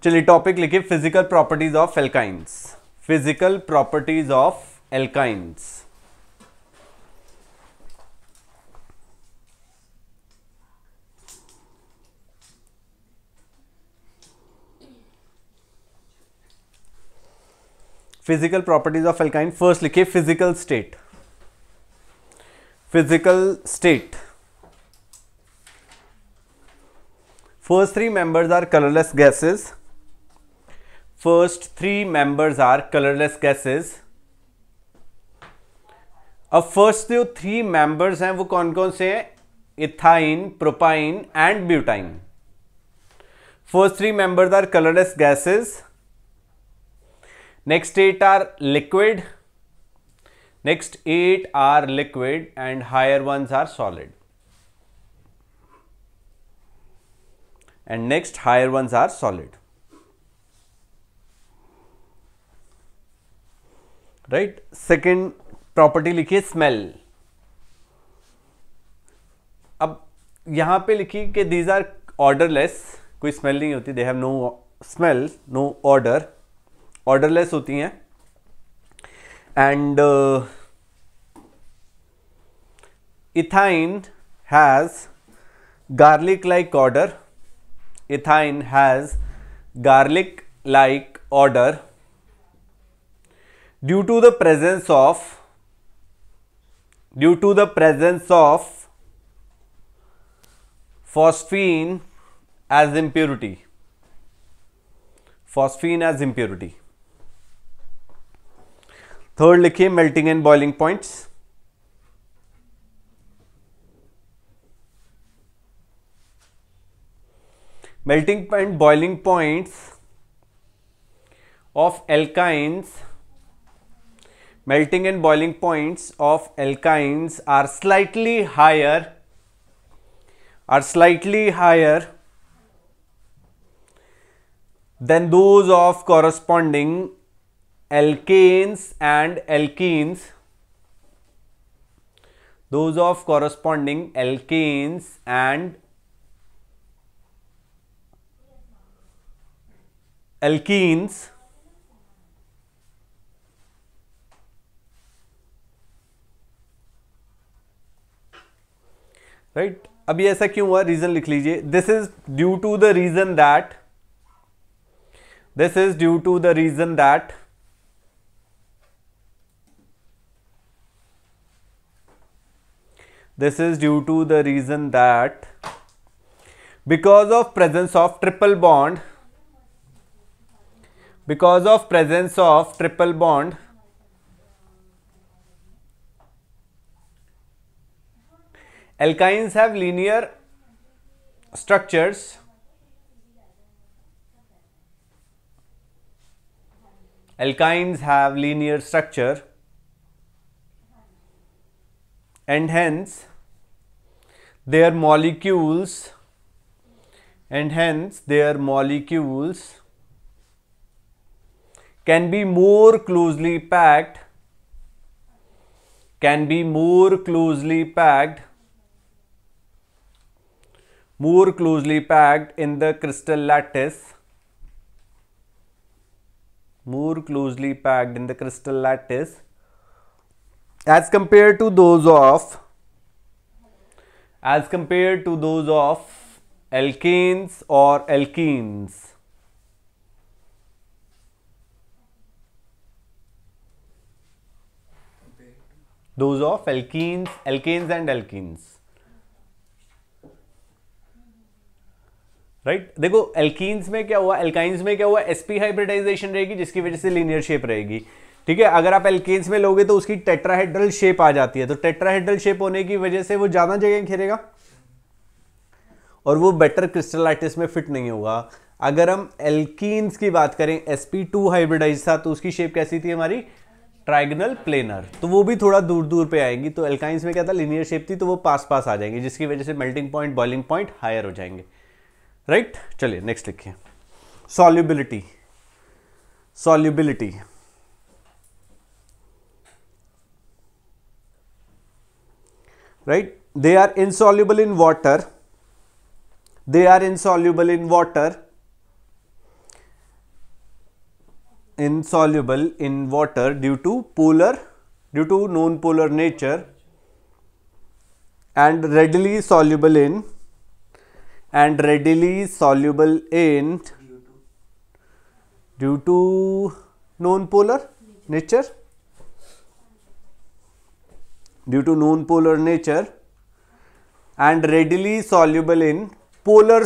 चलिए टॉपिक लिखिए physical properties of alkynes. Physical properties of alkynes. Physical properties of alkyne. First लिखिए physical state. Physical state, first three members are colorless gases. First three members are colorless gases. अब first जो three members हैं वो कौन कौन से हैं? Ethyne, propyne and butyne. First three members are colourless gases. Next 8 are liquid. Next 8 are liquid and higher ones are solid. And next higher ones are solid. Right? Second property लिखिए smell. अब यहां पे लिखिए कि these are odorless. कोई smell नहीं होती. They have no smell, no odor. Odorless होती हैं. And ethine has garlic-like odor. Ethine has garlic-like odor due to the presence of phosphine as impurity. Phosphine as impurity. Third लिखिए melting and boiling points. Melting and boiling points of alkynes. Melting and boiling points of alkynes are slightly higher than those of corresponding alkanes and alkenes. Those of corresponding alkanes and alkenes. Right अभी ऐसा क्यों हुआ? Reason लिख लीजिए. This is due to the reason that because of presence of triple bond, alkynes have linear structures. And hence their molecules can be more closely packed in the crystal lattice as compared to those of alkanes or alkenes. Those of alkanes and alkenes. Right देखो alkenes में क्या हुआ, alkynes में क्या हुआ, sp hybridisation रहेगी जिसकी वजह से लीनियर शेप रहेगी. ठीक है, अगर आप एल्केन्स में लोगे तो उसकी टेट्राहेड्रल शेप आ जाती है. तो टेट्राहेड्रल शेप होने की वजह से वो ज्यादा जगह घेरेगा और वो बेटर क्रिस्टलाइटिस में फिट नहीं होगा. अगर हम एल्कीन्स की बात करें, sp2 हाइब्रिडाइज था तो उसकी शेप कैसी थी हमारी? Trigonal planar. तो वो भी थोड़ा दूर दूर पे आएंगी. तो एल्काइंस में क्या था? लीनियर शेप थी तो वो पास आ जाएंगी जिसकी वजह से melting point, boiling point higher हो जाएंगे. राइट चलिए नेक्स्ट लिखिए. Solubility. Right they are insoluble in water insoluble in water due to non-polar nature and readily soluble in due to non-polar nature and readily soluble in non-polar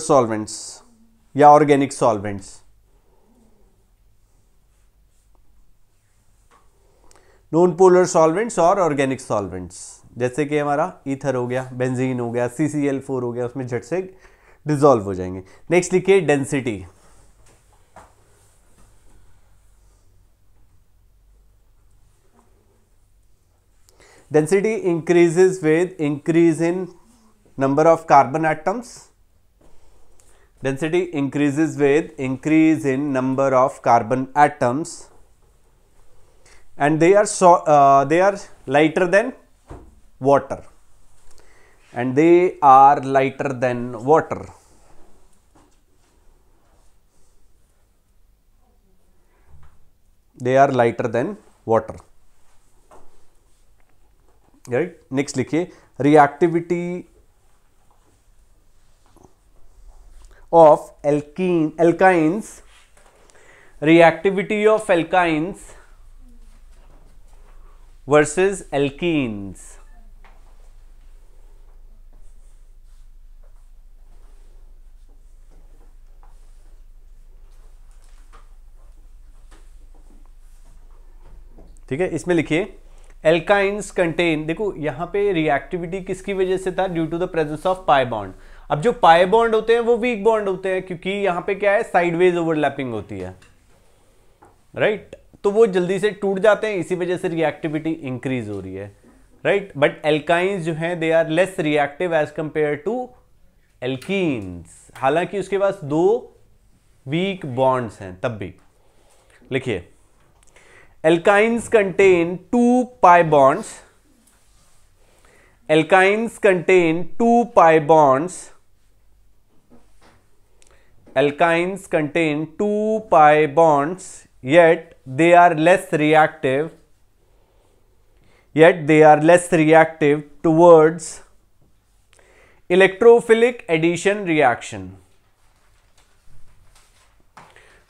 solvents या organic solvents. Non polar solvents और organic solvents जैसे कि हमारा ether हो गया, benzene हो गया, CCl4 हो गया, उसमें झट से डिसॉल्व हो जाएंगे। नेक्स्ट लिखिए density. Density increases with increase in number of carbon atoms. Density increases with increase in number of carbon atoms, and they are lighter than water. And they are lighter than water. They are lighter than water. Right. Next लिखिए reactivity of alkynes versus alkenes. ठीक है, इसमें लिखिए alkynes contain, देखो यहां पे reactivity किसकी वजह से था, due to the presence of pi bond. अब जो पाई बॉन्ड होते हैं वो वीक बॉन्ड होते हैं, क्योंकि यहां पे क्या है, साइडवेज ओवरलैपिंग होती है, राइट। तो वो जल्दी से टूट जाते हैं, इसी वजह से रिएक्टिविटी इंक्रीज हो रही है, राइट। बट एल्काइंस जो हैं they are less reactive as compare to alkenes, हालांकि उसके पास 2 वीक बॉन्ड्स हैं तब भी। लिखिए alkynes contain 2 pi bonds. Alkynes contain 2 pi bonds. Alkynes contain 2 pi bonds, yet they are less reactive. Towards electrophilic addition reaction.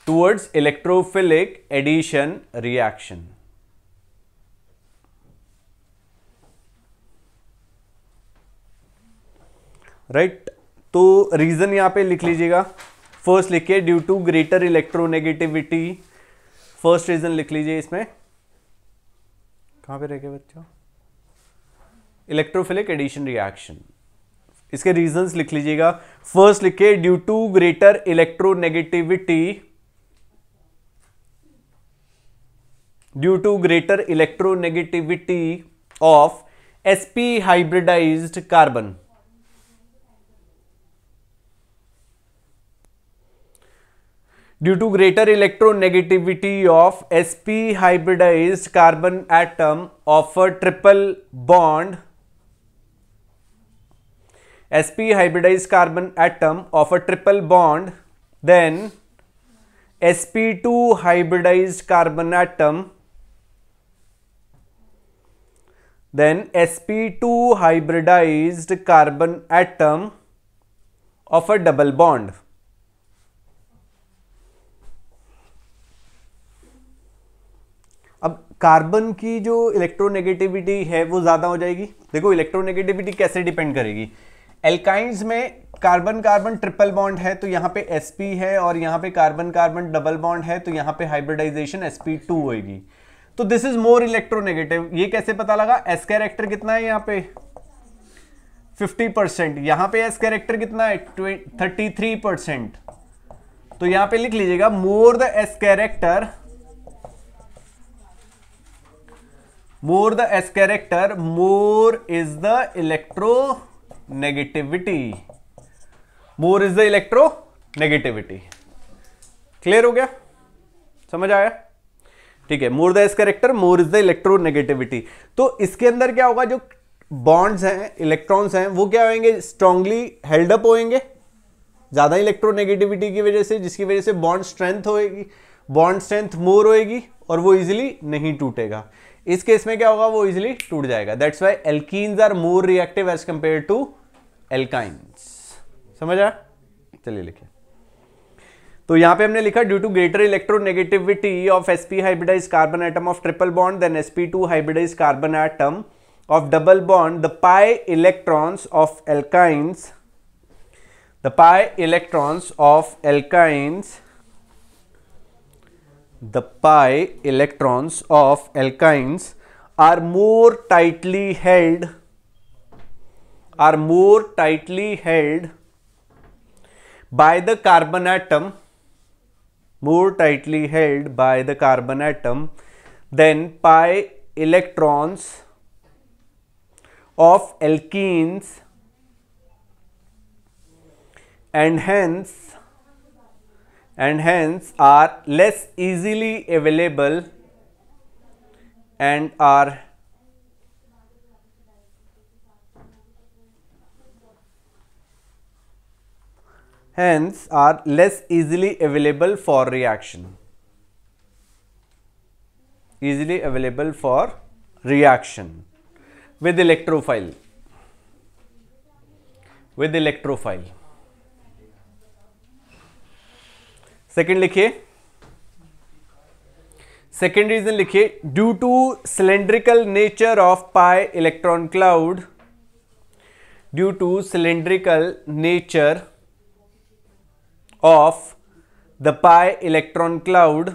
Towards electrophilic addition reaction. Right, तो reason यहां पे लिख लीजिएगा। फर्स्ट लिखिए due to greater electronegativity, first reason लिख लीजिए। इसमें कहां पे रह गए बच्चों, इलेक्ट्रोफिलिक एडिशन रिएक्शन, इसके रीजंस लिख लीजिएगा। फर्स्ट लिखिए due to greater electronegativity, of sp hybridized carbon. Due to greater electronegativity of sp hybridized carbon atom of a triple bond, sp hybridized carbon atom of a triple bond, then sp2 hybridized carbon atom, then sp2 hybridized carbon atom of a double bond. अब carbon की जो electronegativity है वो ज्यादा हो जाएगी। देखो electronegativity कैसे डिपेंड करेगी, एल्काइंस में कार्बन कार्बन ट्रिपल बॉन्ड है तो यहाँ पे sp है, और यहाँ पे कार्बन कार्बन डबल बॉन्ड है तो यहाँ पे हाइब्रिडाइजेशन sp2 होगी। तो दिस इज मोर इलेक्ट्रोनेगेटिव। ये कैसे पता लगा, एस कैरेक्टर कितना है यहाँ पे 50%, यहाँ पे एस कैरेक्टर कितना है 33%। तो यहाँ पे लिख लीजिएगा more the S character, more is the electronegativity, more is the electronegativity. Clear हो गया, समझ आया? ठीक है, more the S character more is the electronegativity. तो इसके अंदर क्या होगा, जो बॉन्ड्स हैं, इलेक्ट्रॉन्स हैं, वो क्या होंगे, स्ट्रांगली हेल्ड अप होंगे, ज्यादा इलेक्ट्रोनेगेटिविटी की वजह से, जिसकी वजह से बॉन्ड स्ट्रेंथ होएगी, बॉन्ड स्ट्रेंथ मोर होएगी और वो इजिली नहीं टूटेगा। इस केस में क्या होगा, वो इजिली टूट जाएगा। That's why alkenes are more reactive as compare to alkynes. समझ आया? चलिए लिखिए। तो यहां पे हमने लिखा due to greater electronegativity of sp hybridize carbon atom of triple bond than sp2 hybridize carbon atom of double bond, the pi electrons of alkynes, the pi electrons of alkynes, the pi electrons of alkynes are more tightly held, are more tightly held by the carbon atom, more tightly held by the carbon atom than pi electrons of alkenes, and hence are less easily available and are hence are less easily available for reaction, easily available for reaction with electrophile, with electrophile। Second लिखिए, second reason लिखिए, due to cylindrical nature of pi electron cloud, due to cylindrical nature of the pi electron cloud,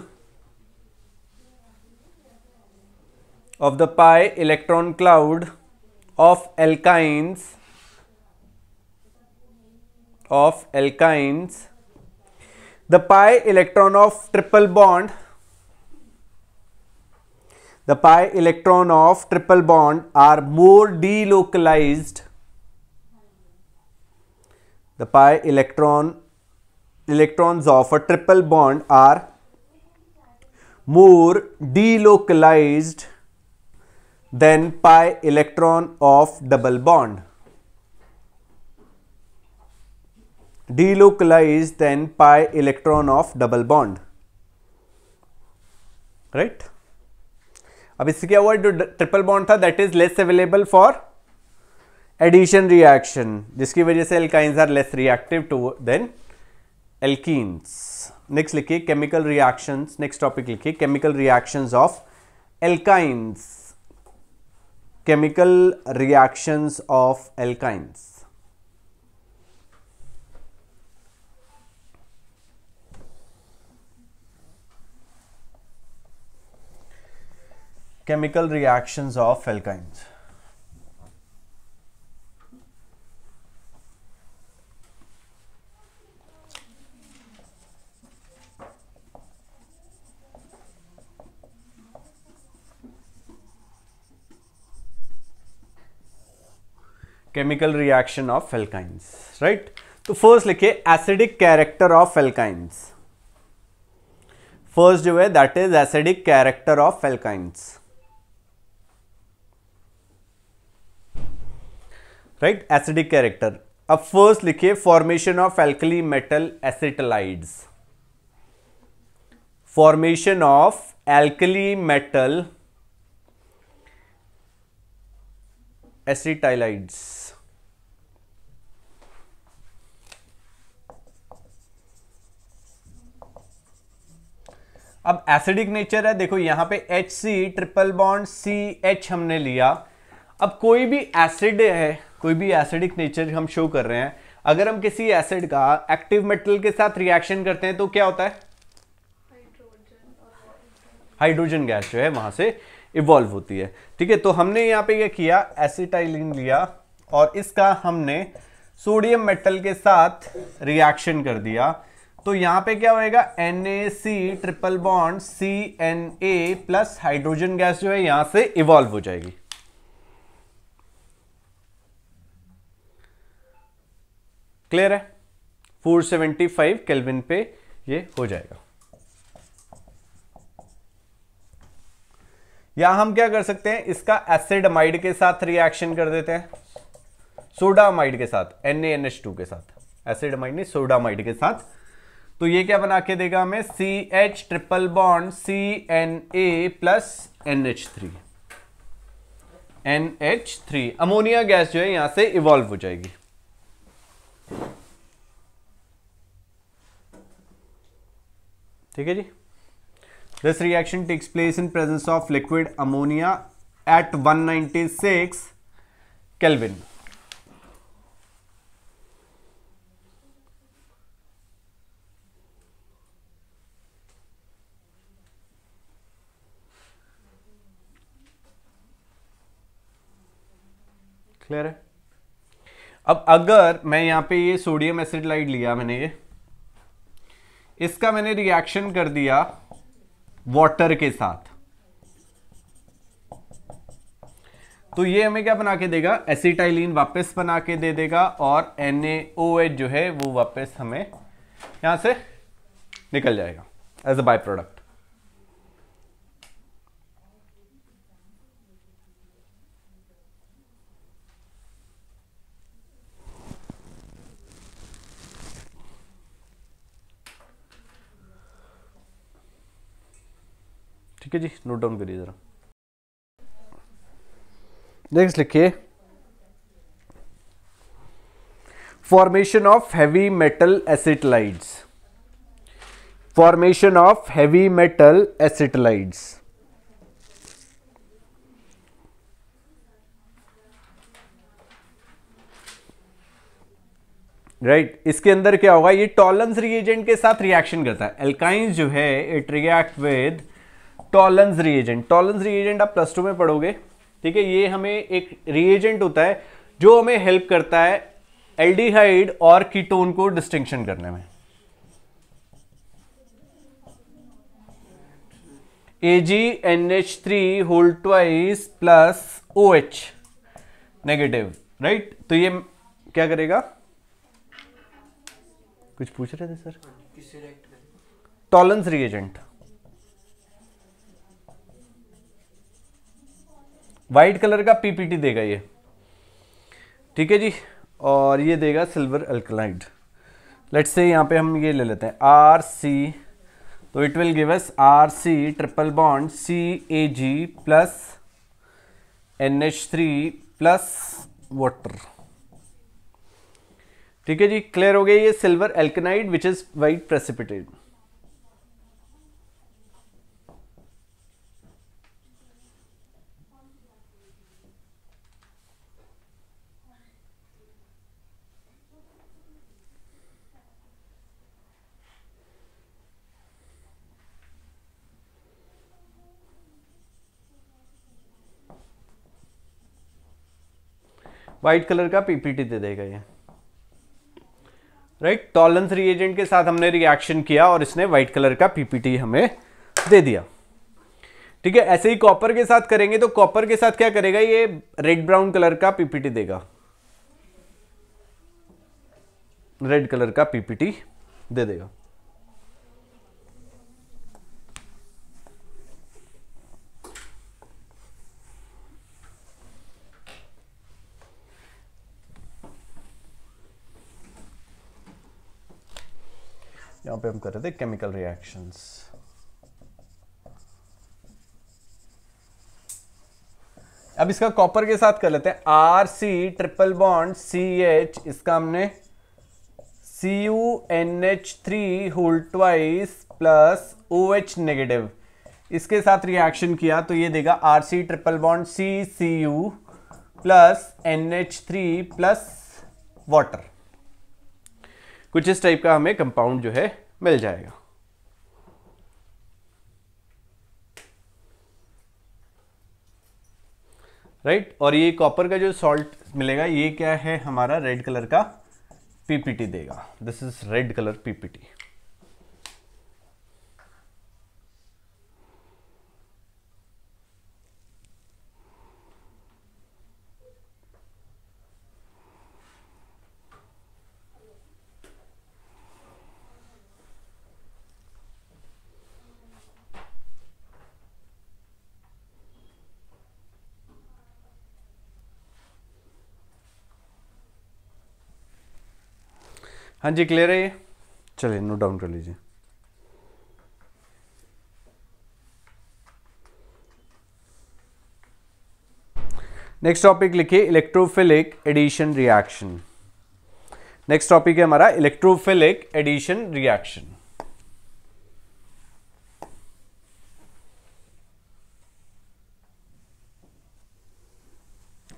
of the pi electron cloud of alkynes, the pi electron of triple bond, the pi electron of triple bond are more delocalized, the pi electrons of a triple bond are more delocalized than pi electron of double bond, delocalized than pi electron of double bond, right? अब इससे क्या हुआ, जो triple bond था that is less available for addition reaction, जिसकी वजह से alkynes are less reactive to than alkenes. Next लिखिए केमिकल रिएक्शंस, नेक्स्ट टॉपिक लिखिए chemical reactions of alkynes, chemical reactions of alkynes। Chemical reactions of alkynes। Chemical reaction of alkynes, right? तो first लिखिए acidic character of alkynes. First जो है that is acidic character of alkynes, right? Acidic character. अब first लिखिए formation of alkali metal acetylides, formation of alkali metal acetylides. अब acidic nature है, देखो यहां पे HC ट्रिपल बॉन्ड CH हमने लिया। अब कोई भी एसिड है, कोई भी एसिडिक नेचर हम शो कर रहे हैं, अगर हम किसी एसिड का एक्टिव मेटल के साथ रिएक्शन करते हैं तो क्या होता है, हाइड्रोजन गैस जो है वहां से इवॉल्व होती है, ठीक है? तो हमने यहाँ पे ये किया, एसिटाइलिन लिया और इसका हमने सोडियम मेटल के साथ रिएक्शन कर दिया, तो यहां पे क्या होएगा, NaC triple bond CNA plus hydrogen gas जो है यहां से इवॉल्व हो जाएगी। क्लियर है? 475 केल्विन पे ये हो जाएगा। या हम क्या कर सकते हैं, इसका एसिडमाइड के साथ रिएक्शन कर देते हैं, सोडामाइड के साथ NaNH2 के साथ, एसिड अमाइड नहीं, सोडामाइड के साथ। तो ये क्या बना के देगा हमें, CH triple bond CNA plus NH3, NH3 ammonia gas जो है यहां से इवॉल्व हो जाएगी। ठीक है जी। This reaction takes place in presence of liquid ammonia at 196 kelvin. Clear है। अब अगर मैं यहां पे ये सोडियम एसिटाइड लिया मैंने, ये इसका मैंने रिएक्शन कर दिया वाटर के साथ, तो ये हमें क्या बना के देगा, एसिटाइलिन वापस बना के दे देगा और NaOH जो है वो वापस हमें यहां से निकल जाएगा एज अ बाय प्रोडक्ट। ठीक है जी, नोट डाउन करिए जरा। नेक्स्ट लिखिए, formation of heavy metal acetylides, formation of heavy metal acetylides. Right, इसके अंदर क्या होगा, ये टॉलरेंस रिएजेंट के साथ रिएक्शन करता है। एल्काइंस जो है it react with tolerance reagent. Tolerance reagent आप +2 में पढ़ोगे। ठीक है, ये हमें एक रिएजेंट होता है जो हमें हेल्प करता है एल्डिहाइड और कीटोन को डिस्टिंक्शन करने में। AgNH3 whole twice plus OH negative. Right, तो ये क्या करेगा, कुछ पूछ रहे थे sir, Tollens reagent. White colour का PPT देगा ये। ठीक है जी, और ये देगा सिल्वर अल्कलाइड। लेट्स से यहां पे हम ये ले लेते हैं RC, तो it will give us RC triple bond CAG plus NH3 plus water. ठीक है जी, क्लियर हो गया। ये silver alkynide which is white precipitate. White colour का PPT दे देगा ये। राइट, टॉलरेंस रिएजेंट के साथ हमने रिएक्शन किया और इसने व्हाइट कलर का PPT हमें दे दिया। ठीक है, ऐसे ही कॉपर के साथ करेंगे तो कॉपर के साथ क्या करेगा, ये रेड ब्राउन कलर का PPT देगा, रेड कलर का PPT दे देगा। यहां पे हम कर रहे थे केमिकल रिएक्शंस। अब इसका कॉपर के साथ कर लेते हैं, RC ट्रिपल बॉन्ड CH, इसका हमने CuNH3 whole twice plus OH negative, इसके साथ रिएक्शन किया तो ये देगा RC triple bond CCu plus NH3 plus water. कुछ इस टाइप का हमें कंपाउंड जो है मिल जाएगा। राइट, और ये कॉपर का जो सॉल्ट मिलेगा ये क्या है, हमारा रेड कलर का PPT देगा। This is red colour PPT। हाँ जी क्लियर है ये, चलिए नोट डाउन कर लीजिए। नेक्स्ट टॉपिक लिखिए electrophilic addition reaction. Next topic है हमारा electrophilic addition reaction.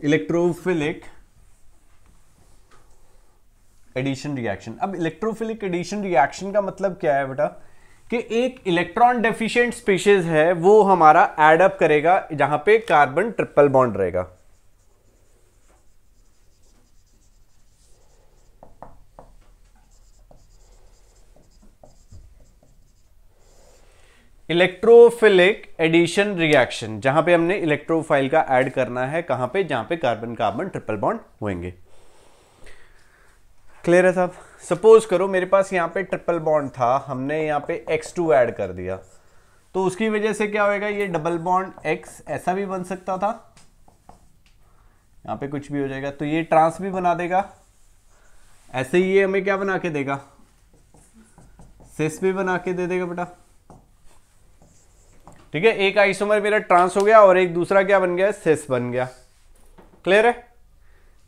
Electrophilic addition reaction. अब इलेक्ट्रोफिलिक एडिशन रिएक्शन का मतलब क्या है बेटा, कि एक इलेक्ट्रॉन डेफिशिएंट स्पीशीज है वो हमारा एड अप करेगा जहां पे कार्बन ट्रिपल बॉन्ड रहेगा। इलेक्ट्रोफिलिक एडिशन रिएक्शन, जहां पे हमने इलेक्ट्रोफाइल का ऐड करना है, कहां पे, जहां पे कार्बन कार्बन ट्रिपल बॉन्ड होंगे। क्लियर है साहब? सपोज करो मेरे पास यहां पे ट्रिपल बॉन्ड था, हमने यहां पे X2 ऐड कर दिया, तो उसकी वजह से क्या होएगा, ये डबल बॉन्ड X ऐसा भी बन सकता था, यहां पे कुछ भी हो जाएगा, तो ये ट्रांस भी बना देगा, ऐसे ही ये हमें क्या बना के देगा, सिस भी बना के दे देगा बेटा। ठीक है, एक आइसोमर मेरा ट्रांस हो गया और एक दूसरा क्या बन गया, सिस बन गया। क्लियर है?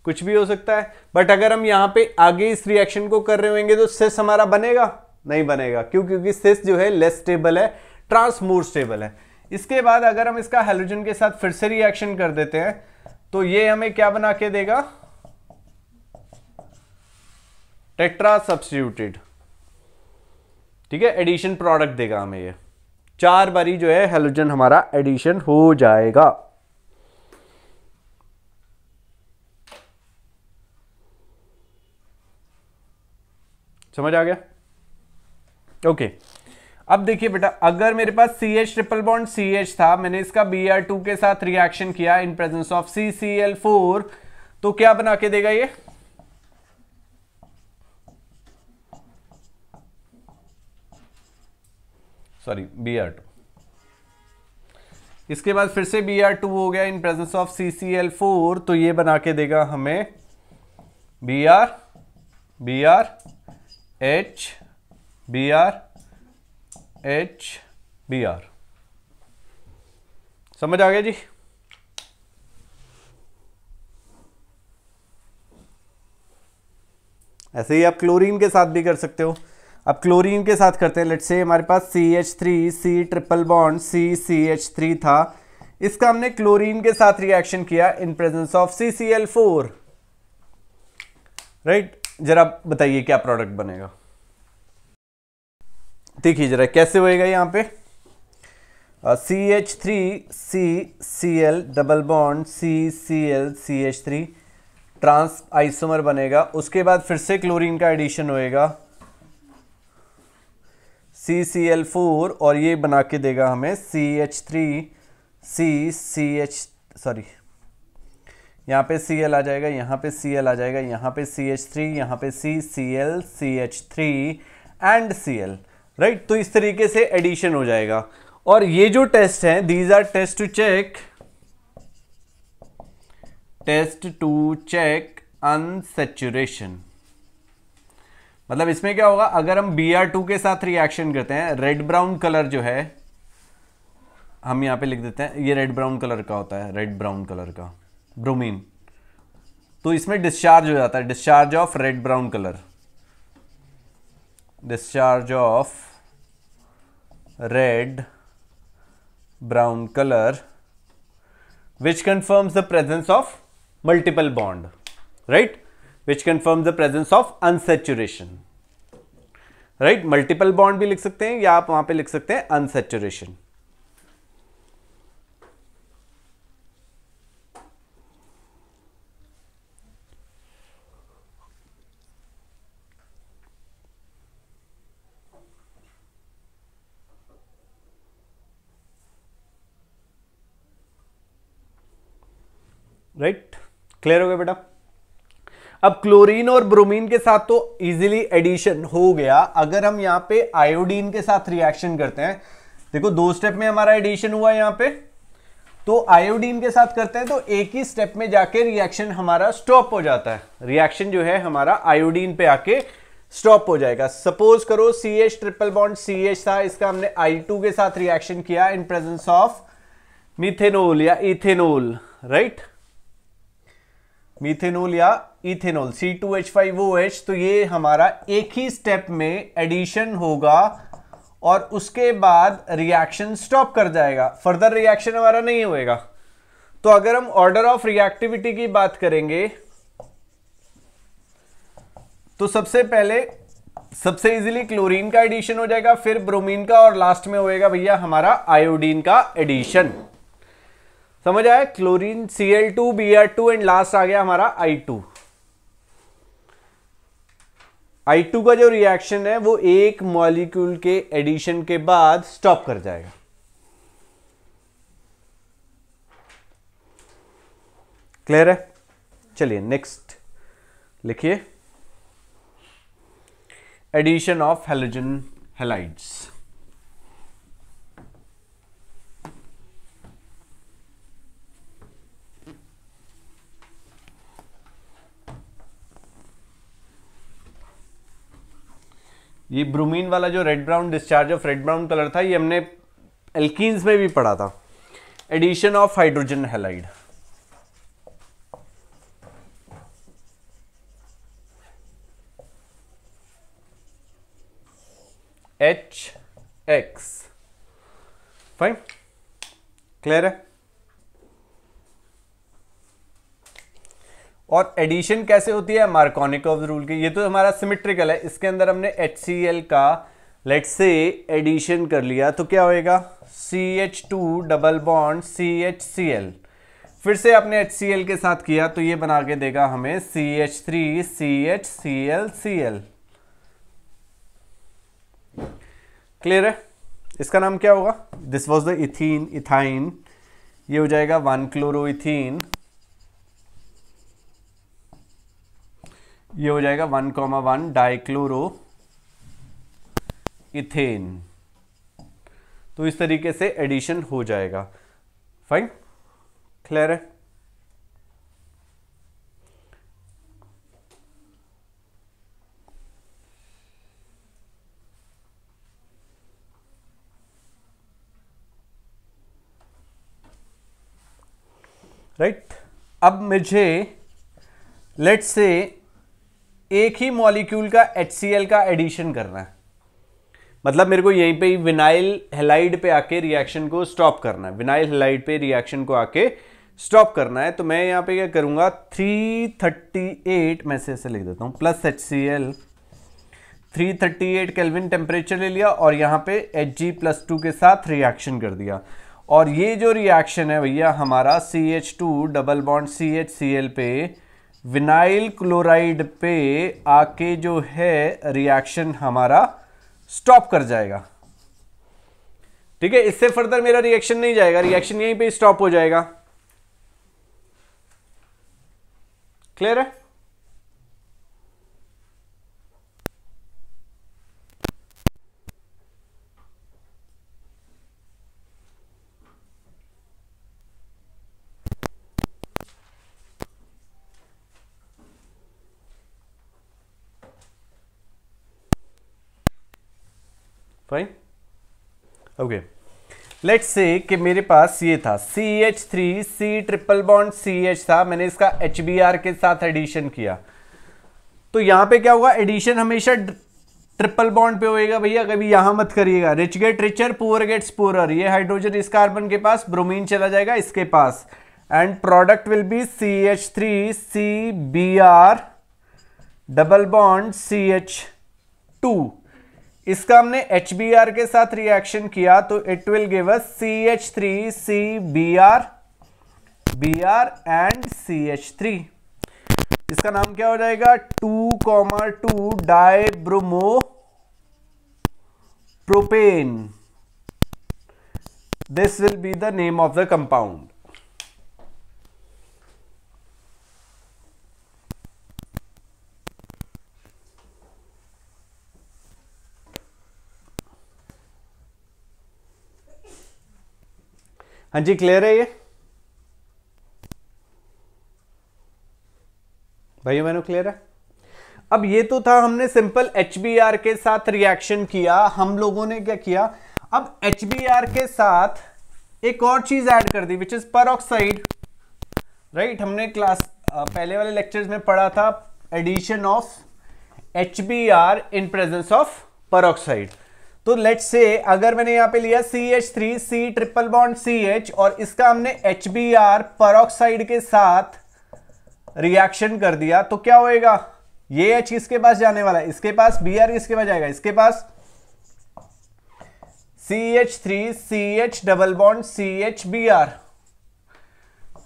कुछ भी हो सकता है, बट अगर हम यहां पे आगे इस रिएक्शन को कर रहे होंगे तो सिस हमारा बनेगा नहीं बनेगा, क्यों? क्योंकि सिस जो है लेस स्टेबल है, ट्रांस मोर स्टेबल है। इसके बाद अगर हम इसका हैलोजन के साथ फिर से रिएक्शन कर देते हैं तो ये हमें क्या बना के देगा, टेट्रा सब्स्टिट्यूटेड। ठीक है, एडिशन प्रोडक्ट देगा हमें ये, 4 बारी जो है हैलोजन हमारा एडिशन हो जाएगा। समझ आ गया? ओके, अब देखिए बेटा, अगर मेरे पास CH ट्रिपल बॉन्ड CH था, मैंने इसका Br2 के साथ रिएक्शन किया इन प्रेजेंस ऑफ CCl4, तो क्या बना के देगा ये, सॉरी Br2। इसके बाद फिर से Br2 हो गया इन प्रेजेंस ऑफ CCl4, तो ये बना के देगा हमें Br H Br H Br। समझ आ गया जी? ऐसे ही आप क्लोरीन के साथ भी कर सकते हो। अब क्लोरीन के साथ करते हैं, लेट्स से हमारे पास CH3 C triple bond CCH3 था, इसका हमने क्लोरीन के साथ रिएक्शन किया इन प्रेजेंस ऑफ CCl4, राइट? जरा बताइए क्या प्रोडक्ट बनेगा। देखिए जरा कैसे होएगा, यहां पे CH3 CCl double bond CCl CH3 trans isomer बनेगा, उसके बाद फिर से क्लोरीन का एडिशन होएगा CCl4 और ये बना के देगा हमें CH3 सॉरी यहाँ पे Cl आ जाएगा, यहाँ पे Cl आ जाएगा, यहाँ पे CH3, यहाँ पे CCl CH3 and Cl, right? तो इस तरीके से एडिशन हो जाएगा। और ये जो टेस्ट है, these are test to check unsaturation. मतलब इसमें क्या होगा, अगर हम Br2 के साथ रिएक्शन करते हैं, रेड ब्राउन कलर जो है हम यहां पे लिख देते हैं, ये रेड ब्राउन कलर का होता है, रेड ब्राउन कलर का ब्रोमीन, तो इसमें डिस्चार्ज हो जाता है, discharge of red brown colour, discharge of red brown colour which confirms the presence of multiple bond, right? Which confirms the presence of unsaturation, right? Multiple bond भी लिख सकते हैं या आप वहां पे लिख सकते हैं unsaturation। राइट, क्लियर हो गया बेटा? अब क्लोरीन और ब्रोमीन के साथ तो इजीली एडिशन हो गया। अगर हम यहां पे आयोडीन के साथ रिएक्शन करते हैं, देखो 2 स्टेप में हमारा एडिशन हुआ यहां पे, तो आयोडीन के साथ करते हैं तो एक ही स्टेप में जाके रिएक्शन हमारा स्टॉप हो जाता है। रिएक्शन जो है हमारा आयोडीन पे आके स्टॉप हो जाएगा। सपोज करो CH ट्रिपल बॉन्ड CH था, इसका हमने I2 के साथ रिएक्शन किया इन प्रेजेंस ऑफ मिथेनॉल या इथेनॉल, राइट, मिथेनॉल या इथेनॉल C2H5OH। तो ये हमारा एक ही स्टेप में एडिशन होगा और उसके बाद रिएक्शन स्टॉप कर जाएगा, फर्दर रिएक्शन हमारा नहीं होएगा। तो अगर हम ऑर्डर ऑफ रिएक्टिविटी की बात करेंगे तो सबसे पहले सबसे इजीली क्लोरीन का एडिशन हो जाएगा, फिर ब्रोमीन का, और लास्ट में होएगा भैया हमारा आयोडीन का एडिशन। समझ आया? Chlorine Cl2 Br2 and last आ गया हमारा I2। I2 का जो रिएक्शन है वो एक मॉलिक्यूल के एडिशन के बाद स्टॉप कर जाएगा। क्लियर है? चलिए नेक्स्ट लिखिए, एडिशन ऑफ हैलोजन हैलाइड्स। ये ब्रोमीन वाला जो red brown discharge of red brown colour था, ये हमने एल्कीन्स में भी पढ़ा था। Addition of hydrogen halide, HX। Fine, clear है? और एडिशन कैसे होती है? मार्कोनिकोव रूल की। ये तो हमारा सिमेट्रिकल है, इसके अंदर हमने HCl का लेट्स से एडिशन कर लिया तो क्या होएगा? CH2 डबल बॉन्ड CHCl, फिर से आपने HCl के साथ किया तो ये बना के देगा हमें CH3 CHClCl। क्लियर है? इसका नाम क्या होगा? This was the ethene, ethyne, ये हो जाएगा 1-क्लोरोइथीन, ये हो जाएगा 1,1 डाइक्लोरो इथेन। तो इस तरीके से एडिशन हो जाएगा। फाइन, क्लियर है? राइट, अब मुझे लेट्स से एक ही मॉलिक्यूल का HCl का एडिशन करना है, मतलब मेरे को यहीं पे विनाइल हैलाइड पे आके रिएक्शन को स्टॉप करना है, विनाइल हैलाइड पे रिएक्शन को आके स्टॉप करना है। तो मैं यहाँ पे क्या करूँगा, 338 मैं से ऐसे लिख देता हूँ, प्लस HCl, 338 केल्विन टेम्परेचर ले लिया और यहाँ पे Hg+2 के साथ रिएक्शन कर दिया। और ये जो रिएक्शन है भैया हमारा CH2 डबल बॉन्ड CHCl पे विनाइल क्लोराइड पे आके जो है रिएक्शन हमारा स्टॉप कर जाएगा। ठीक है, इससे फर्दर मेरा रिएक्शन नहीं जाएगा, रिएक्शन यहीं पे स्टॉप हो जाएगा। क्लियर है? Fine, okay. लेट्स से कि मेरे पास ये था CH3 C triple bond CH था, मैंने इसका HBr के साथ एडिशन किया। तो यहां पे क्या होगा, एडिशन हमेशा ट्रिपल बॉन्ड पे होएगा भैया, कभी यहां मत करिएगा। Rich get richer, poor gets poorer. ये हाइड्रोजन इस कार्बन के पास, ब्रोमीन चला जाएगा इसके पास, end product will be CH3 CBr double bond CH2। इसका हमने HBr के साथ रिएक्शन किया तो it will give us CH3 CBr Br and CH3। इसका नाम क्या हो जाएगा, 2,2 dibromo propane. This will be the name of the compound. हाँ जी, क्लियर है ये भाइयों बहनों, क्लियर है? अब ये तो था, हमने सिंपल HBr के साथ रिएक्शन किया। हम लोगों ने क्या किया, अब HBr के साथ एक और चीज ऐड कर दी विच इज परऑक्साइड, राइट। हमने क्लास पहले वाले लेक्चर्स में पढ़ा था addition of HBr in presence of peroxide. तो लेट्स से अगर मैंने यहां पे लिया CH3 C triple bond CH और इसका हमने HBr परऑक्साइड के साथ रिएक्शन कर दिया, तो क्या होएगा, ये H किसके पास जाने वाला है, इसके पास। Br किसके पास जाएगा, इसके पास। CH3 CH double bond CH Br,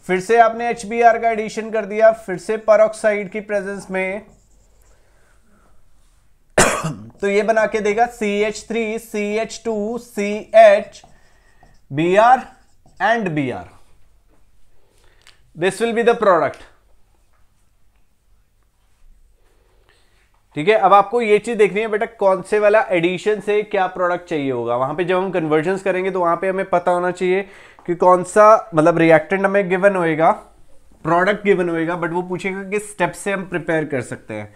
फिर से आपने HBr का एडिशन कर दिया, फिर से परऑक्साइड की प्रेजेंस में। तो ये बना के देगा CH3 CH2 CH Br and Br. This will be the product. ठीक है। अब आपको ये चीज देखनी है बेटा, कौन से वाला एडिशन से क्या प्रोडक्ट चाहिए होगा। वहां पे जब हम कन्वर्जन्स करेंगे तो वहां पे हमें पता होना चाहिए कि कौन सा मतलब रिएक्टेंट हमें गिवन होएगा, प्रोडक्ट गिवन होएगा, बट वो पूछेगा किस स्टेप से हम प्रिपेयर कर सकते हैं।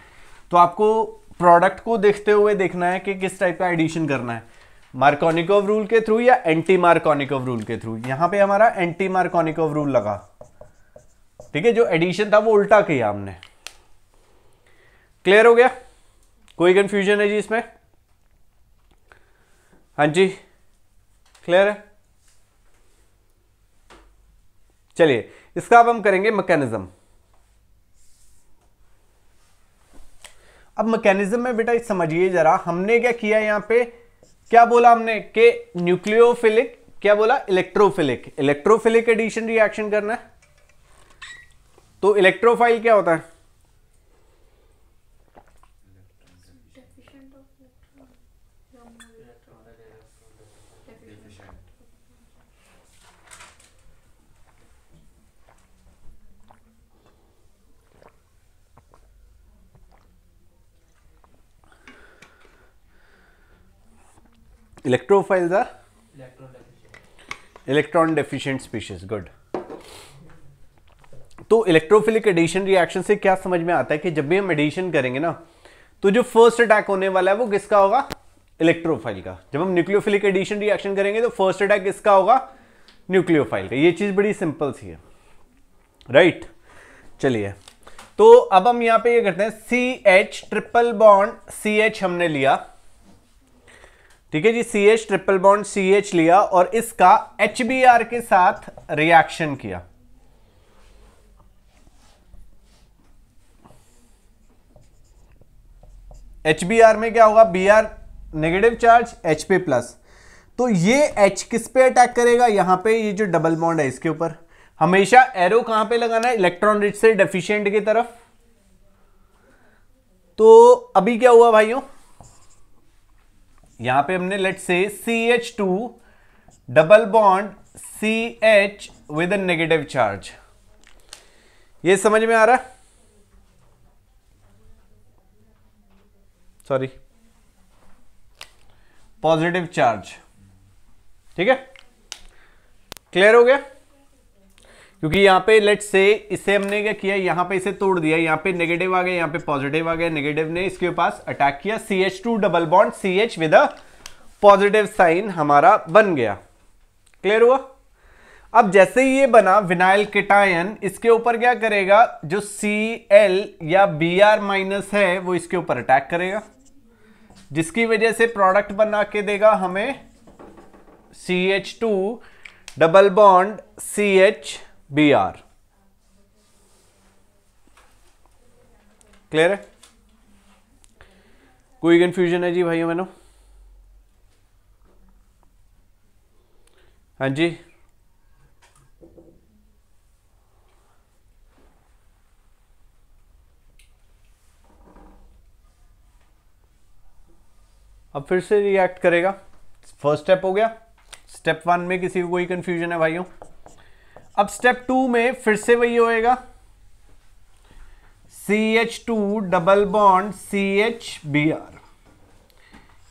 तो आपको प्रोडक्ट को देखते हुए देखना है कि किस टाइप का एडिशन करना है, मार्कोनिकोव रूल के थ्रू या एंटी मार्कोनिकोव रूल के थ्रू। यहां पे हमारा एंटी मार्कोनिकोव रूल लगा, ठीक है। जो एडिशन था वो उल्टा किया हमने। क्लियर हो गया, कोई कंफ्यूजन है जी इसमें? हाँ जी, क्लियर है। चलिए इसका अब हम करेंगे मैकेनिज्म। अब मैकेनिज्म में बेटा समझिए जरा, हमने क्या किया यहां पे, क्या बोला हमने कि न्यूक्लियोफिलिक, क्या बोला, इलेक्ट्रोफिलिक। इलेक्ट्रोफिलिक एडिशन रिएक्शन करना है। तो इलेक्ट्रोफाइल क्या होता है, electrophiles are electron deficient species. Good. तो इलेक्ट्रोफिलिक एडिशन रिएक्शन से क्या समझ में आता है कि जब भी हम एडिशन करेंगे ना, तो जो फर्स्ट अटैक होने वाला है वो किसका होगा, इलेक्ट्रोफाइल का। जब हम न्यूक्लियोफिलिक एडिशन रिएक्शन करेंगे तो फर्स्ट अटैक किसका होगा, न्यूक्लियोफाइल का। ये चीज बड़ी सिंपल सी है, राइट। चलिए तो अब हम यहां पे ये करते हैं, CH ट्रिपल बॉन्ड CH हमने लिया, ठीक है जी। CH ट्रिपल बॉन्ड CH लिया और इसका HBr के साथ रिएक्शन किया। HBr में क्या होगा, Br negative charge, HP plus. तो ये H किस पे अटैक करेगा, यहां पे ये जो डबल बॉन्ड है इसके ऊपर। हमेशा एरो कहां पे लगाना है, इलेक्ट्रॉन रिच से डेफिशिएंट की तरफ। तो अभी क्या हुआ भाइयों, यहां पे हमने let's say CH2 double bond CH with a negative charge. ये समझ में आ रहा है, सॉरी, पॉजिटिव चार्ज, ठीक है। क्लियर हो गया, क्योंकि यहां पे लेट्स से इसे हमने क्या किया, यहां पे इसे तोड़ दिया, यहां पे नेगेटिव आ गया, यहां पे पॉजिटिव आ गया। नेगेटिव ने इसके पास अटैक किया, CH2 double bond CH with a positive sign हमारा बन गया। क्लियर हुआ। अब जैसे ही ये बना विनाइल केटायन, इसके ऊपर क्या करेगा, जो Cl या Br माइनस है वो इसके ऊपर अटैक करेगा, जिसकी वजह से प्रोडक्ट बना के देगा हमें CH2 double bond CH Br। Clear है, कोई कंफ्यूजन है जी भाइयों बहनों? हाँ जी, अब फिर से रिएक्ट करेगा। फर्स्ट स्टेप हो गया। स्टेप 1 में किसी को कोई कंफ्यूजन है भाइयों? अब स्टेप 2 में फिर से वही होएगा, CH2 double bond CH Br।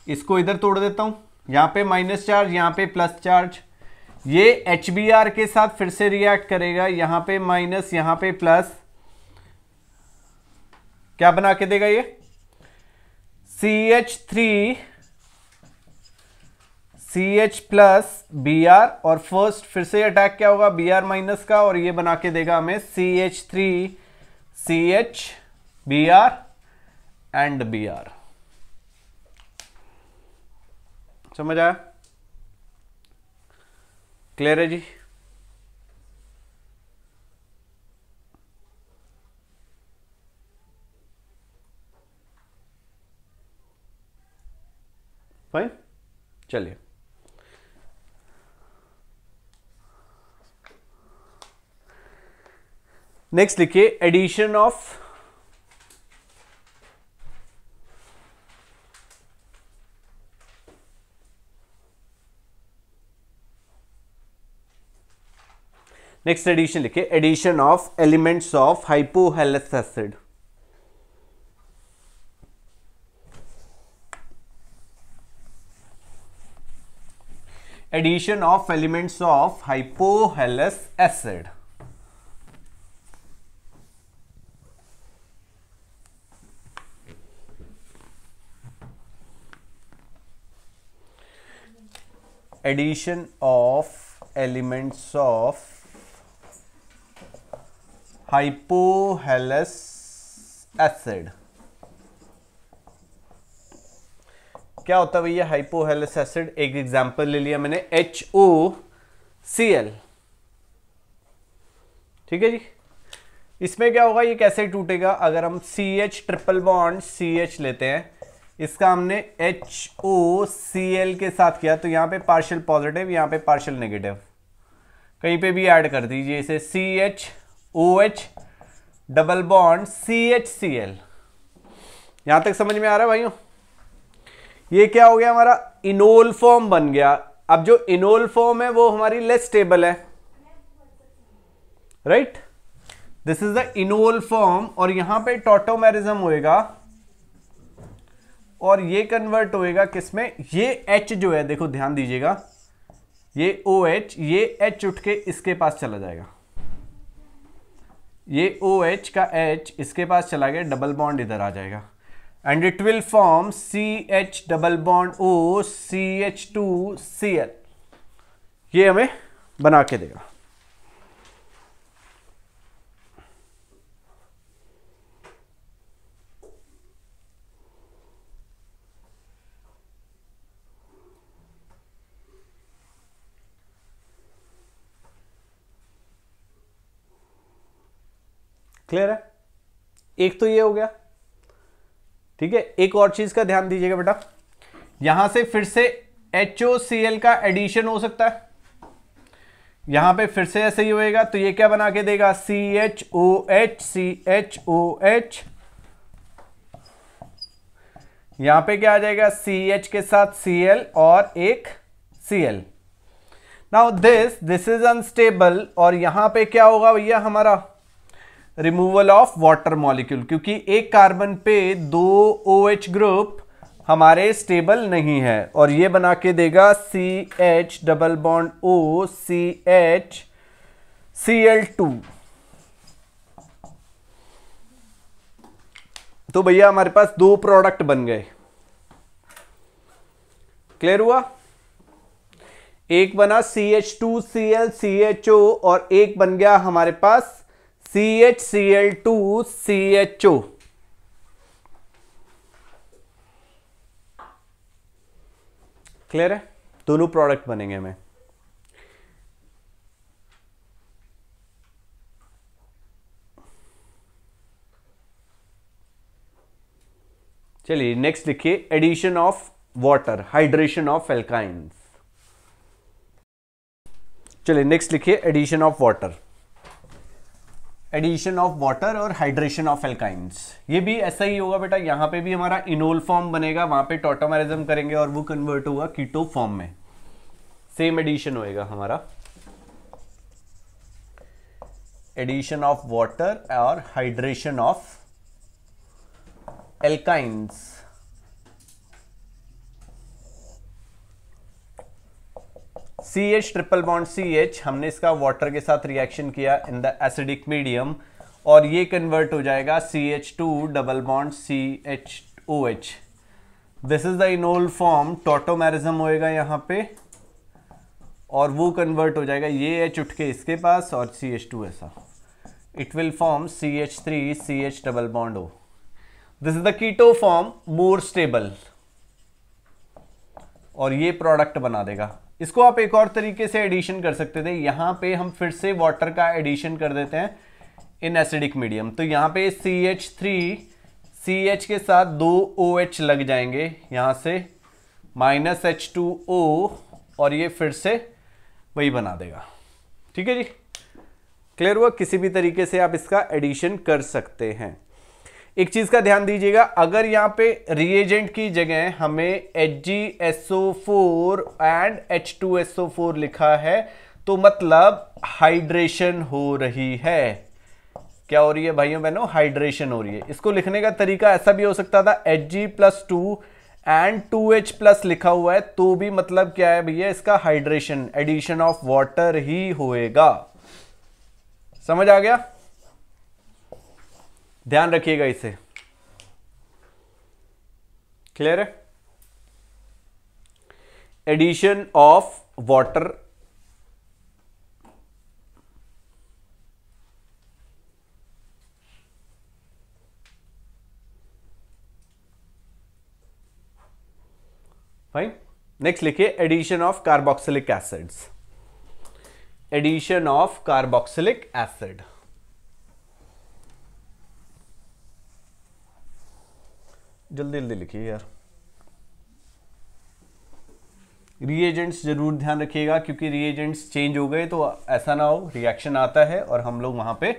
इसको इधर तोड़ देता हूं, यहां पे माइनस चार्ज, यहां पे प्लस चार्ज। ये HBr के साथ फिर से रिएक्ट करेगा, यहां पे माइनस, यहां पे प्लस। क्या बना के देगा ये, CH3 CH प्लस Br, और फर्स्ट फिर से अटैक क्या होगा Br माइनस का, और ये बना के देगा हमें CH3 CH Br and Br। समझ आया? क्लियर है जी? फाइन, चलिए नेक्स्ट लिखिए एडिशन ऑफ नेक्स्ट एडिशन लिखिए addition of elements of hypohalous acid. Addition of elements of hypohalous acid. Addition of elements of hypohalous acid. क्या होता है भैया हाइपोहेलस एसिड? एक एग्जांपल ले लिया मैंने HOCl, ठीक है जी। इसमें क्या होगा, ये कैसे टूटेगा? अगर हम CH ट्रिपल बॉन्ड CH लेते हैं, इसका हमने HOCl के साथ किया, तो यहां पे पार्शियल पॉजिटिव, यहां पे पार्शियल नेगेटिव, कहीं पे भी ऐड कर दीजिए इसे, CHOH डबल बॉन्ड CHCl। यहां तक समझ में आ रहा है भाइयों? ये क्या हो गया, हमारा इनोल फॉर्म बन गया। अब जो इनोल फॉर्म है वो हमारी लेस स्टेबल है, right? This is the enol form, और यहां पे टॉटोमेरिज्म होएगा, और ये कन्वर्ट होएगा किसमें? ये H जो है, देखो ध्यान दीजिएगा, ये OH, ये H उठ के इसके पास चला जाएगा, ये OH का H इसके पास चला गया, डबल बॉन्ड इधर आ जाएगा, and it will form CH double bond O CH2Cl। ये हमें बना के देगा। क्लियर है? एक तो ये हो गया, ठीक है। एक और चीज का ध्यान दीजिएगा बेटा, यहां से फिर से HOCl का एडिशन हो सकता है, यहां पे फिर से ऐसे ही होएगा, तो ये क्या बना के देगा? CHOH CHOH, यहां पे क्या आ जाएगा? CH के साथ Cl और एक Cl। Now this is unstable, और यहां पे क्या होगा भैया हमारा? रिमूवल ऑफ वाटर मॉलिक्यूल, क्योंकि एक कार्बन पे 2 OH ग्रुप हमारे स्टेबल नहीं है, और ये बना के देगा CH double bond O CH Cl2। तो भैया हमारे पास 2 प्रोडक्ट बन गए। क्लियर हुआ? एक बना CH2Cl CHO, और एक बन गया हमारे पास CHCl2 CHO। क्लियर है? दोनों प्रोडक्ट बनेंगे हमें। चलिए नेक्स्ट लिखिए addition of water, hydration of alkynes. चलिए नेक्स्ट लिखिए addition of water, addition of water और हाइड्रेशन ऑफ एल्काइंस। ये भी ऐसा ही होगा बेटा, यहां पे भी हमारा इनोल फॉर्म बनेगा, वहां पे टॉटोमेरिज्म करेंगे और वो कन्वर्ट होगा कीटो फॉर्म में, सेम एडिशन होएगा हमारा। एडिशन ऑफ वाटर और hydration of alkynes. CH triple bond CH, हमने इसका वाटर के साथ रिएक्शन किया इन द एसिडिक मीडियम, और ये कन्वर्ट हो जाएगा CH2 double bond CHOH। This is the enol form, tautomerism होएगा यहाँ पे, और वो कन्वर्ट हो जाएगा, ये H उठ के इसके पास और CH2 ऐसा, it will form CH3 CH double bond O। This is the keto form, more stable, और ये प्रोडक्ट बना देगा। इसको आप एक और तरीके से एडिशन कर सकते थे, यहां पे हम फिर से वाटर का एडिशन कर देते हैं इन एसिडिक मीडियम, तो यहां पे CH3 CH के साथ 2 OH लग जाएंगे यहां से, -H2O, और ये फिर से वही बना देगा। ठीक है जी, क्लियर हुआ? किसी भी तरीके से आप इसका एडिशन कर सकते हैं। एक चीज का ध्यान दीजिएगा, अगर यहां पे रिएजेंट की जगह हमें HgSO4 एंड H2SO4 लिखा है तो मतलब हाइड्रेशन हो रही है। क्या हो रही है भाइयों बहनों? हाइड्रेशन हो रही है। इसको लिखने का तरीका ऐसा भी हो सकता था, Hg+2 एंड 2H+ लिखा हुआ है तो भी मतलब क्या है भैया, इसका हाइड्रेशन, एडिशन ऑफ वाटर ही होएगा। समझ आ गया? ध्यान रखिएगा इसे। क्लियर है? Addition of water, fine. Next लिखिए addition of carboxylic acids, addition of carboxylic acid. जल्दी जल्दी लिखिए यार। रिएजेंट्स जरूर ध्यान रखिएगा क्योंकि रिएजेंट्स चेंज हो गए तो ऐसा ना हो रिएक्शन आता है और हम लोग वहां पे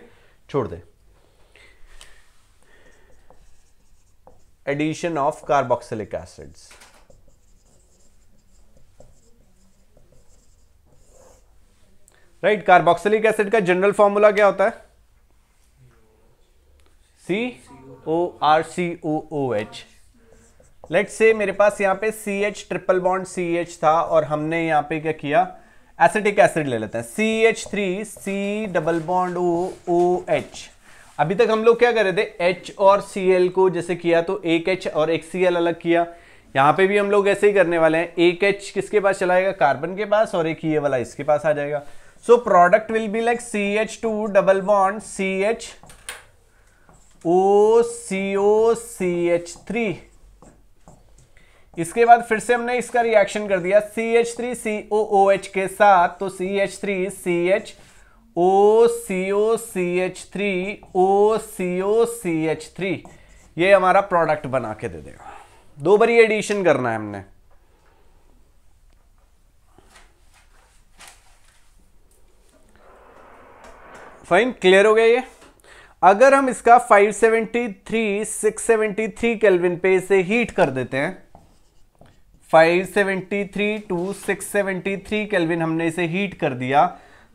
छोड़ दें। Addition of carboxylic acids, right. Carboxylic acid का जनरल फॉर्मूला क्या होता है? CORCOOH। लेट्स से मेरे पास यहां पे CH ट्रिपल बॉन्ड CH था और हमने यहां पे क्या किया, एसिटिक एसिड ले लेते हैं, CH3C डबल बॉन्ड OH। अभी तक हम लोग क्या कर रहे थे, H और Cl को जैसे किया तो एक H और एक Cl अलग किया, यहां पे भी हम लोग ऐसे ही करने वाले हैं। एक H किसके पास चला जाएगा, कार्बन के पास, और एक ये वाला इसके पास आ जाएगा। So product will be like CH2 double bond CH OCOCH3। इसके बाद फिर से हमने इसका रिएक्शन कर दिया CH3COOH के साथ, तो CH3CH OCOCH3 OCOCH3, ये हमारा प्रोडक्ट बना के दे देगा। दो बारी एडिशन करना है हमने। फाइन, क्लियर हो गया ये? अगर हम इसका 573 673 केल्विन पे इसे हीट कर देते हैं, 573 टू 673 केल्विन हमने इसे हीट कर दिया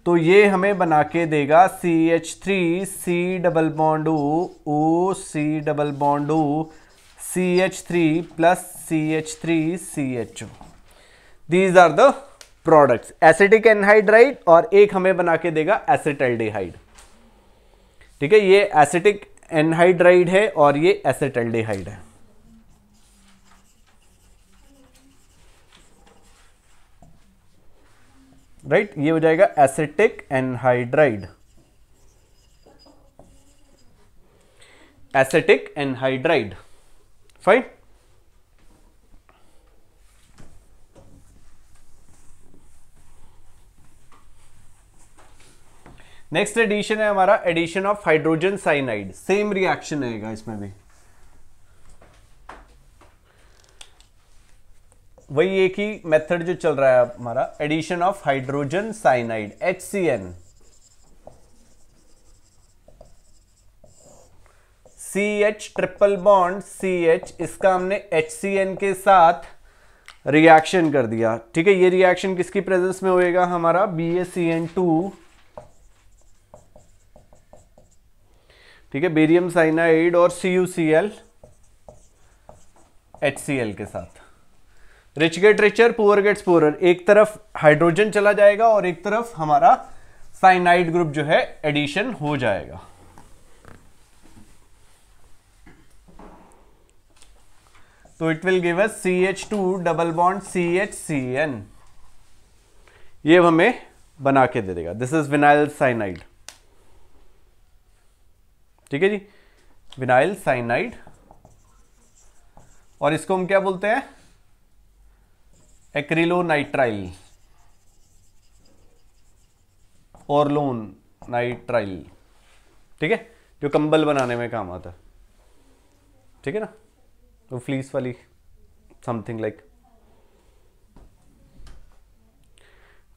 तो ये हमें बना के देगा CH3C double bond O C double bond O CH3 plus CH3CHO। These are the products, acetic anhydride, और एक हमें बना के देगा एसिटल्डिहाइड। ठीक है, ये एसिटिक एनहाइड्राइड है और ये एसिटल्डिहाइड है। राइट, ये हो जाएगा acetic anhydride, acetic anhydride. Fine. Next addition है हमारा addition of hydrogen cyanide. Same reaction आएगा इसमें भी, वही एक ही मेथड जो चल रहा है हमारा, addition of hydrogen cyanide HCN। CH triple bond CH, इसका हमने HCN के साथ रिएक्शन कर दिया। ठीक है, ये रिएक्शन किसकी प्रेजेंस में होएगा, हमारा BaCN2, ठीक है, बेरियम साइनाइड और CuCl HCl के साथ। Rich get richer, poor gets poorer, एक तरफ हाइड्रोजन चला जाएगा और एक तरफ हमारा साइनाइड ग्रुप जो है एडिशन हो जाएगा। तो it will give us CH2 double bond CHCN, ये हमें बना के दे देगा। दिस इज विनाइल साइनाइड, ठीक है जी, विनाइल साइनाइड। और इसको हम क्या बोलते हैं, एक्रिलोनाइट्राइल, ऑर्लोन नाइट्राइल, ठीक है, जो कंबल बनाने में काम आता है, ठीक है ना, तो फ्लीस वाली समथिंग लाइक।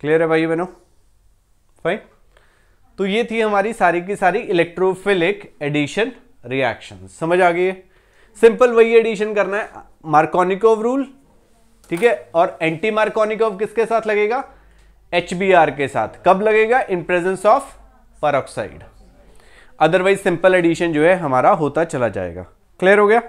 क्लियर है भाई बहनों? फाइन। तो ये थी हमारी सारी की सारी इलेक्ट्रोफिलिक एडिशन रिएक्शन, समझ आ गई है? सिंपल वही एडिशन करना है, मार्कोनिकोव रूल, ठीक है, और एंटी मार्कोनिकोव किसके साथ लगेगा, HBr के साथ। कब लगेगा, in presence of peroxide, otherwise simple addition जो है हमारा होता चला जाएगा। क्लियर हो गया?